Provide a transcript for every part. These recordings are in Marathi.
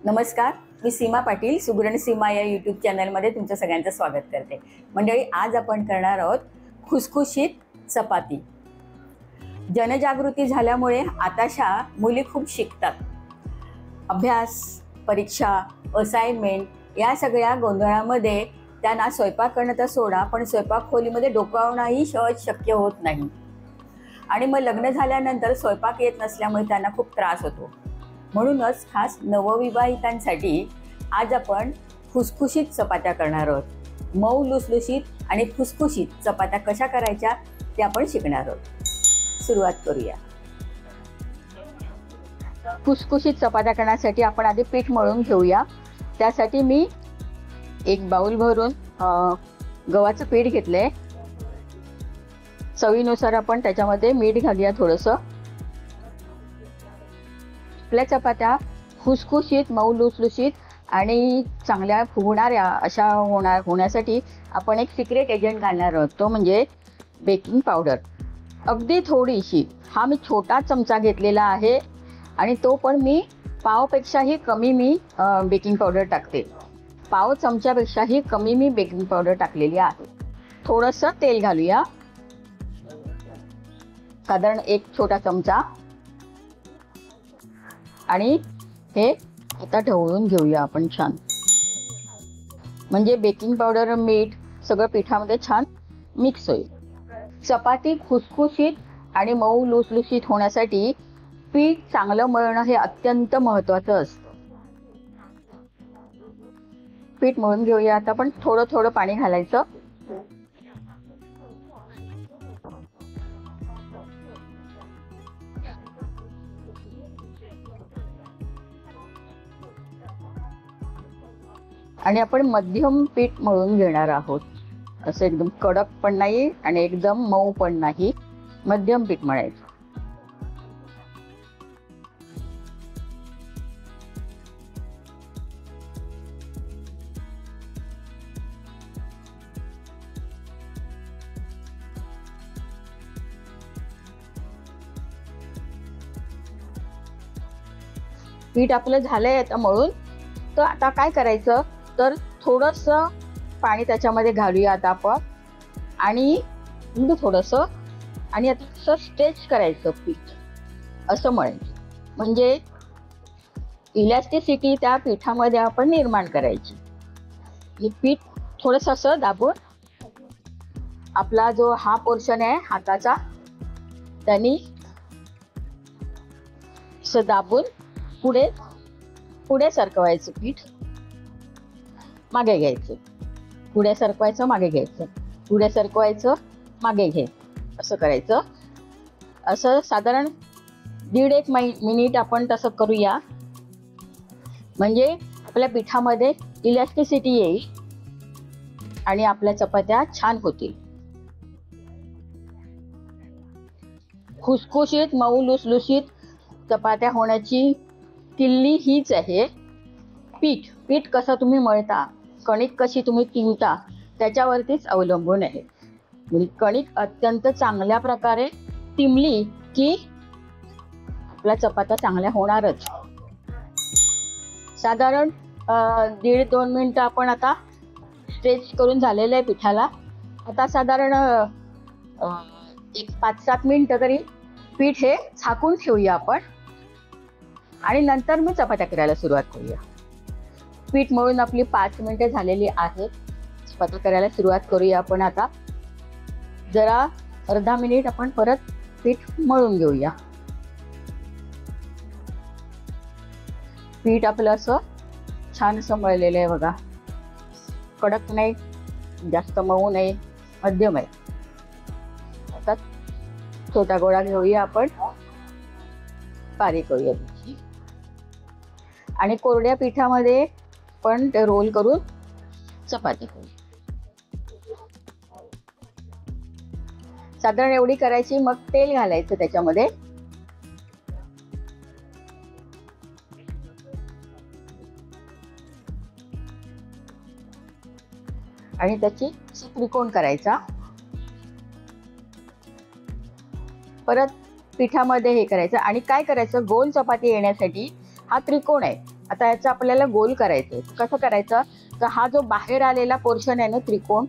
नमस्कार, मी सीमा पाटील सुगरण सीमा या यूट्यूब चॅनलमध्ये तुमचं सगळ्यांचं स्वागत करते. मंडळी, आज आपण करणार आहोत खुसखुशीत चपाती. जनजागृती झाल्यामुळे आताशा मुली खूप शिकतात. अभ्यास, परीक्षा, असाइनमेंट या सगळ्या गोंधळामध्ये त्यांना स्वयंपाक करणं तर सोडा, पण स्वयंपाक खोलीमध्ये डोकावणंही सहज शक्य होत नाही. आणि मग लग्न झाल्यानंतर स्वयंपाक येत नसल्यामुळे त्यांना खूप त्रास होतो. म्हणूनच खास नवविवाहितांसाठी आज आपण खुसखुशीत चपात्या करणार आहोत. मऊ लुसलुशीत आणि खुसखुशीत चपात्या कशा करायच्या ते आपण शिकणार आहोत. सुरुवात करूया. खुसखुशीत चपात्या करण्यासाठी आपण आधी पीठ मळून घेऊया. त्यासाठी मी एक बाउल भरून गव्हाचं पीठ घेतलंय. चवीनुसार आपण त्याच्यामध्ये मीठ घालूया थोडंसं. आपल्या चपात्या खुसखुशीत, मऊ लुसलुशीत आणि चांगल्या फुगणाऱ्या अशा होण्यासाठी आपण एक सिक्रेट एजंट घालणार आहोत, तो म्हणजे बेकिंग पावडर. अगदी थोडीशी, हा मी छोटा चमचा घेतलेला आहे आणि तो पण मी पावपेक्षाही कमी मी बेकिंग पावडर टाकते. पाव चमच्यापेक्षाही कमी मी बेकिंग पावडर टाकलेली आहे. थोडंसं तेल घालूया, साधारण एक छोटा चमचा. आणि हे आता ढवळून घेऊया आपण छान, म्हणजे बेकिंग पावडर, मीठ सगळं पिठामध्ये छान मिक्स होईल. चपाती खुसखुशीत आणि मऊ लुसलुशीत होण्यासाठी पीठ चांगलं मळणं हे अत्यंत महत्त्वाचं असतं. पीठ मळून घेऊया आता. पण थोडं थोडं पाणी घालायचं. आणि आपण मध्यम पीठ मळून घेणार आहोत. असं एकदम कडक पण नाही आणि एकदम मऊ पण नाही, मध्यम पीठ मळायचं. पीठ आपलं झालंय आता मळून. तर आता काय करायचं, तर थोडंसं पाणी त्याच्यामध्ये घालूया आता आपण. आणि थोडंसं आणि आता असं स्ट्रेच करायचं पीठ, असं मळायचं. म्हणजे इलॅस्टिसिटी त्या पिठामध्ये आपण निर्माण करायची. हे पीठ थोडंसं असं दाबून, आपला जो हा पोर्शन आहे हाताचा, त्यांनी असं दाबून पुढे पुढे सरकवायचं. पीठ मागे घ्यायचं, पुढे सरकवायचं, मागे घ्यायचं, पुढे सरकवायचं, मागे घ्यायचं, असं करायचं. असं साधारण 1.5 मिनिट आपण तसं करूया. म्हणजे आपल्या पिठामध्ये इलॅस्टिसिटी येईल आणि आपल्या चपात्या छान होतील. खुसखुशीत, मऊ लुसलुशीत चपात्या होण्याची किल्ली हीच आहे. पीठ कसं तुम्ही मळता, कणिक कशी तुम्ही टिंबता, त्याच्यावरतीच अवलंबून आहे. म्हणजे कणिक अत्यंत चांगल्या प्रकारे टिंबली की आपल्या चपात्या चांगल्या होणारच. साधारण 1.5-2 मिनिटं आपण आता स्ट्रेच करून झालेलं आहे पिठाला. आता साधारण एक 5-7 मिनिटं तरी पीठ हे झाकून ठेवूया आपण. आणि नंतर मी चपात्या करायला सुरुवात करूया. पीठ मळून आपली 5 मिनिटं झालेली आहेत. चपात्या करायला सुरुवात करूया आपण आता. जरा अर्धा मिनिट आपण परत पीठ मळून घेऊया. पीठ आपलं असं छान असं मळलेलं आहे बघा. कडक नाही, जास्त मऊ नाही, मध्यम आहे. आता छोटा गोळा घेऊया आपण, बारीक करूया त्याची. आणि कोरड्या पिठामध्ये पण ते रोल करून चपाती करू. साधारण एवढी करायची. मग तेल घालायचं त्याच्यामध्ये. आणि त्याची त्रिकोण करायचा. परत पिठामध्ये हे करायचं. आणि काय करायचं, गोल चपाती येण्यासाठी हा त्रिकोण आहे आता याचं आपल्याला गोल करायचं. कसं करायचं, तर हा जो बाहेर आलेला पोर्शन आहे ना त्रिकोण,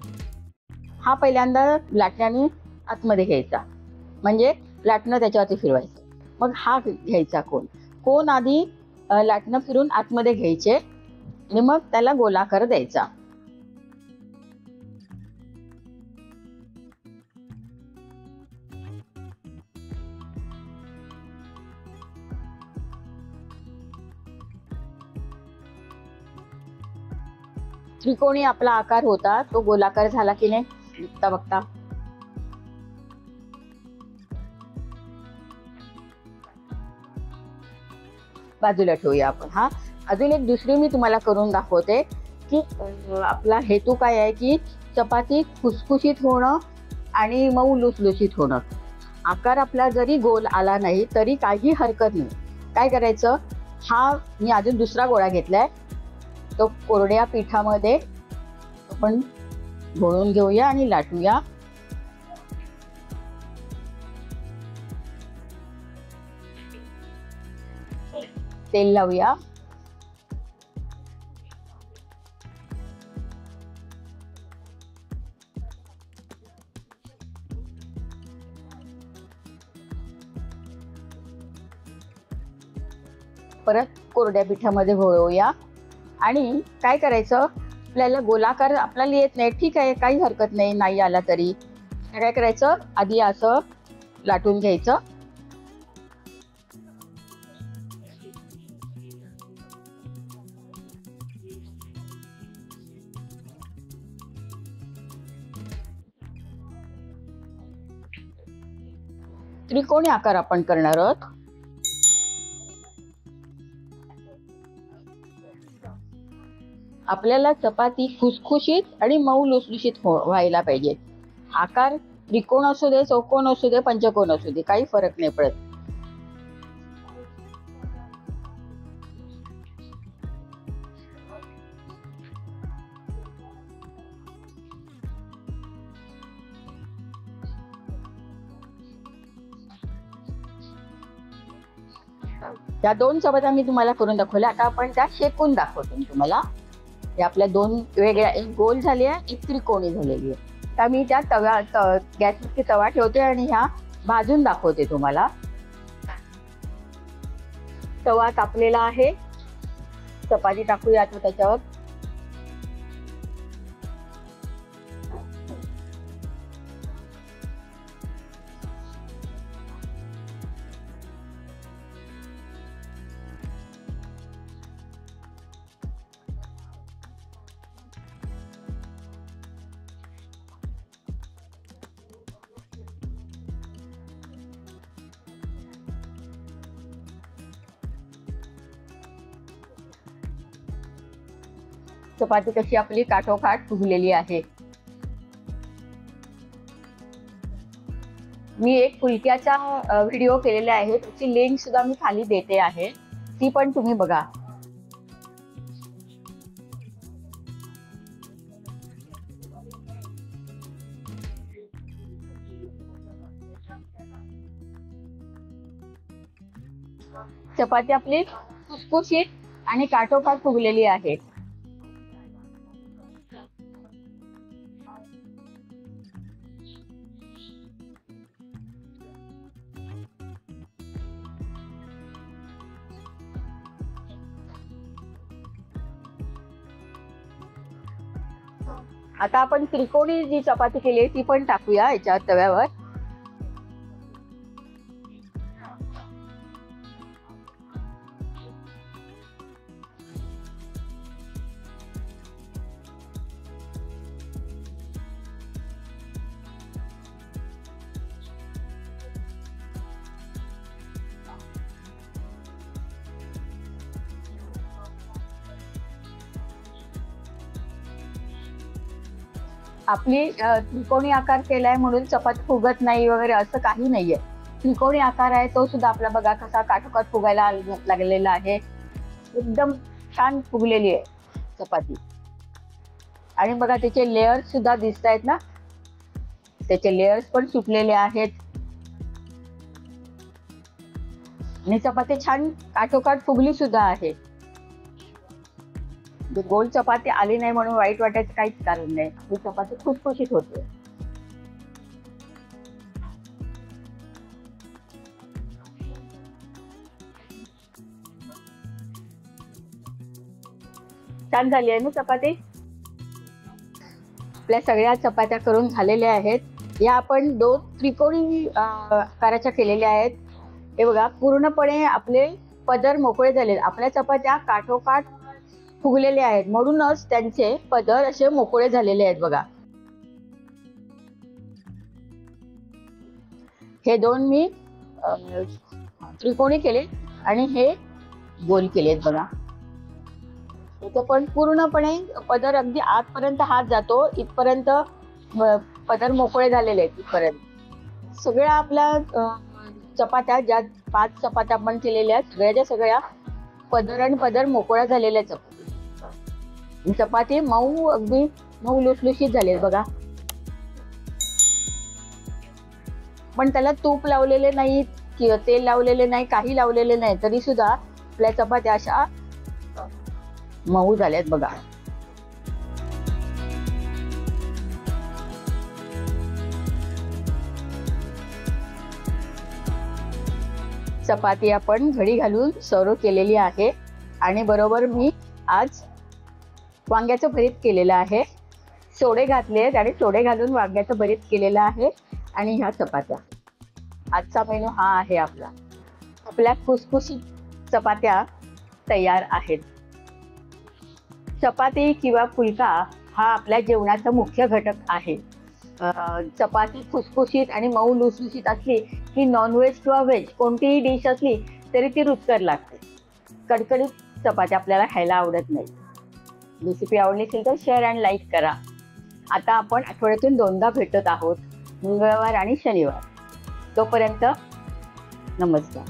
हा पहिल्यांदा लाटण्याने आतमध्ये घ्यायचा, म्हणजे लाटणं त्याच्यावरती फिरवायचं. मग हा घ्यायचा कोण आधी लाटणं फिरून आतमध्ये घ्यायचे आणि मग त्याला गोलाकार द्यायचा. त्रिकोणी आपला आकार होता, तो गोलाकार झाला की नाही बघता बघता. बाजूला ठेवूया आपण. हा अजून एक दुसरी मी तुम्हाला करून दाखवते की आपला हेतू काय आहे की चपाती खुसखुशीत होणं आणि मऊ लुसलुशीत होणं. आकार आपला जरी गोल आला नाही तरी काही हरकत नाही. काय करायचं, हा मी अजून दुसरा गोळा घेतलाय, तो कोरड्या पिठामध्ये आपण घोळून घेऊया आणि लाटूया. तेल लावूया. परत कोरड्या पिठामध्ये घोळवूया. आणि काय करायचं, आपल्याला गोलाकार आपल्याला येत नाही, ठीक आहे, काही हरकत नाही, नाही आला तरी काय करायचं, आधी असं लाटून घ्यायचं. त्रिकोणी आकार आपण करणार आहोत. आपल्याला चपाती खुसखुशीत आणि मऊ लुसलुशीत व्हायला पाहिजे. आकार त्रिकोण असू दे, चौकोन असू दे, पंचकोन असू दे, काही फरक नाही पडत. त्या दोन चपात्या मी तुम्हाला करून दाखवल्या. आता आपण त्या शेकून दाखवतो तुम्हाला. हे आपल्या दोन वेगळ्या, एक गोल झाली आहे, एक त्रिकोणी झालेली आहे. तर मी त्या गॅसवरती तवा ठेवते आणि ह्या भाजून दाखवते तुम्हाला. तवा तापलेला आहे, चपाती टाकूया आता त्याच्यावर. चपाती कशी आपली काठोकाठ फुगलेली आहे. मी एक फुलक्याचा व्हिडिओ केलेला आहे, त्याची लिंक सुद्धा मी खाली देते आहे, ती पण तुम्ही बघा. चपाती आपली खुसखुशीत आणि काठोकाठ फुगलेली आहे. आता आपण त्रिकोणी जी चपाती केली आहे ती पण टाकूया याच्या तव्यावर. आपली त्रिकोणी आकार केलाय म्हणून चपाती फुगत नाही वगैरे असं काही नाहीये. त्रिकोणी आकार आहे तो सुद्धा आपला बघा कसा काठोकाठ फुगायला लागलेला आहे. एकदम छान फुगलेली आहे चपाती. आणि बघा त्याचे लेयर्स सुद्धा दिसत आहेत ना, त्याचे लेयर्स पण सुटलेले आहेत. आणि चपाती छान काठोकाठ फुगली सुद्धा आहे. गोल चपाती आली नाही म्हणून वाईट वाटायचं काहीच कारण नाही. ही चपाती खुसखुशीत होते. छान झाली आहे ना चपाती. आपल्या सगळ्या चपात्या करून झालेल्या आहेत. या आपण 2 त्रिकोणी आकाराच्या केलेल्या आहेत. हे बघा, पूर्णपणे आपले पदर मोकळे झाले. आपल्या चपात्या काठोकाठ फुगलेल्या आहेत म्हणूनच त्यांचे पदर असे मोकळे झालेले आहेत बघा. हे 2 मी त्रिकोणी केले आणि हे गोल केलेत बघा. इथे पण पूर्णपणे पदर अगदी आतपर्यंत हात जातो इथपर्यंत पदर मोकळे झालेले आहेत. इथपर्यंत सगळ्या आपल्या चपात्या, ज्या 5 चपात्या आपण केलेल्या आहेत, सगळ्याच्या सगळ्या पदर आणि पदर मोकळ्या झालेल्या चपाती. चपाती मऊ, अगदी मऊ लुसलुशीत झाले बघा. पण त्याला तूप लावलेले नाही किंवा तेल लावलेले नाही, काही लावलेले नाही, तरी सुद्धा आपल्या चपात्या अशा मऊ झाल्यात बघा. चपाती आपण घडी घालून सर्व केलेली आहे आणि बरोबर मी आज वांग्याचं भरीत केलेलं आहे. सोडे घातले आहेत आणि सोडे घालून वांग्याचं भरीत केलेलं आहे आणि ह्या चपात्या. आजचा मेनू हा आहे आपला. आपल्या खुसखुशीत चपात्या तयार आहेत. चपाती किंवा फुलका हा आपल्या जेवणाचा मुख्य घटक आहे. चपाती खुसखुशीत आणि मऊ लुसलुशीत असली की नॉनव्हेज किंवा व्हेज कोणतीही डिश असली तरी ती रुचकर लागते. कडकडीत चपाती आपल्याला खायला आवडत नाही. रेसिपी आवडली असेल तर शेअर आणि लाईक करा. आता आपण आठवड्यातून 2दा भेटत आहोत, मंगळवार आणि शनिवार. तोपर्यंत नमस्कार.